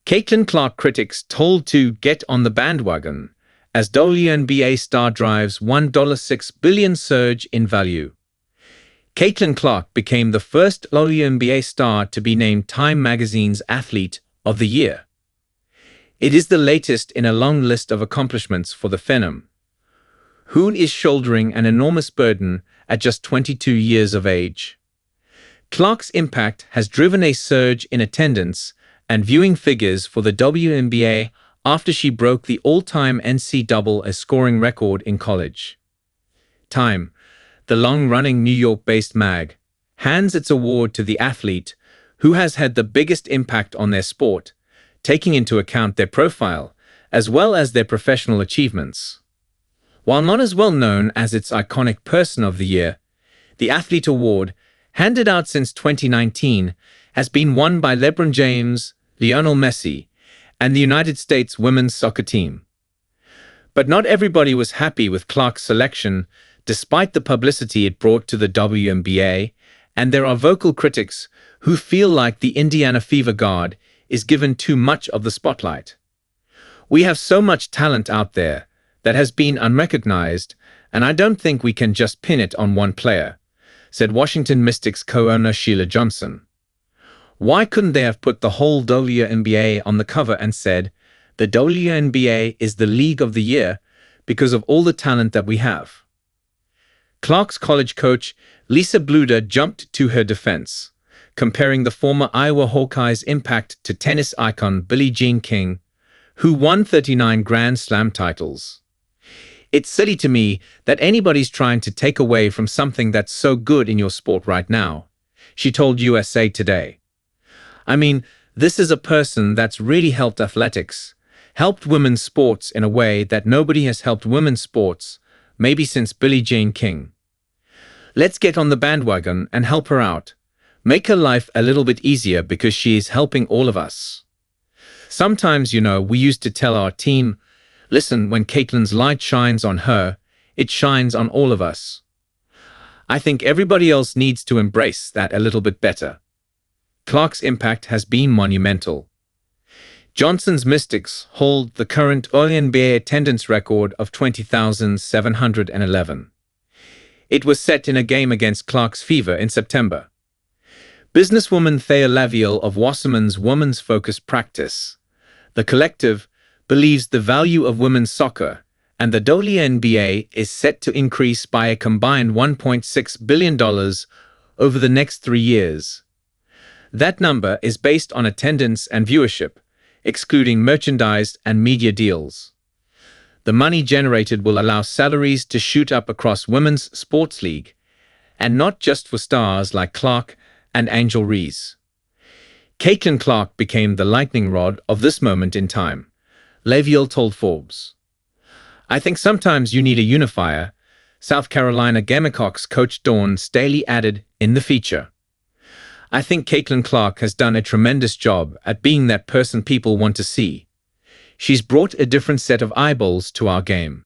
Caitlin Clark critics told to get on the bandwagon as WNBA star drives $1.6 billion surge in value. Caitlin Clark became the first WNBA star to be named Time magazine's Athlete of the Year. It is the latest in a long list of accomplishments for the Phenom, who is shouldering an enormous burden at just 22 years of age. Clark's impact has driven a surge in attendance and viewing figures for the WNBA after she broke the all-time NCAA scoring record in college. Time, the long-running New York-based mag, hands its award to the athlete who has had the biggest impact on their sport, taking into account their profile as well as their professional achievements. While not as well known as its iconic Person of the Year, the Athlete Award, handed out since 2019, has been won by LeBron James, Lionel Messi, and the United States women's soccer team. But not everybody was happy with Clark's selection, despite the publicity it brought to the WNBA, and there are vocal critics who feel like the Indiana Fever Guard is given too much of the spotlight. "We have so much talent out there that has been unrecognized, and I don't think we can just pin it on one player," said Washington Mystics co-owner Sheila Johnson. Why couldn't they have put the whole WNBA on the cover and said, "The WNBA is the league of the year because of all the talent that we have"? Clark's college coach, Lisa Bluder, jumped to her defense, comparing the former Iowa Hawkeyes' impact to tennis icon Billie Jean King, who won 39 Grand Slam titles. "It's silly to me that anybody's trying to take away from something that's so good in your sport right now," she told USA Today. "I mean, this is a person that's really helped athletics, helped women's sports in a way that nobody has helped women's sports, maybe since Billie Jean King. Let's get on the bandwagon and help her out. Make her life a little bit easier because she is helping all of us. Sometimes, we used to tell our team, listen, when Caitlin's light shines on her, it shines on all of us. I think everybody else needs to embrace that a little bit better." Clark's impact has been monumental. Johnson's Mystics hold the current WNBA attendance record of 20,711. It was set in a game against Clark's Fever in September. Businesswoman Thea Lavielle of Wasserman's Women's Focus Practice, the collective, believes the value of women's soccer and the WNBA is set to increase by a combined $1.6 billion over the next 3 years. That number is based on attendance and viewership, excluding merchandise and media deals. The money generated will allow salaries to shoot up across women's sports league, and not just for stars like Clark and Angel Reese. Caitlin Clark became the lightning rod of this moment in time, Lavielle told Forbes. "I think sometimes you need a unifier," South Carolina Gamecocks coach Dawn Staley added in the feature. "I think Caitlin Clark has done a tremendous job at being that person people want to see. She's brought a different set of eyeballs to our game."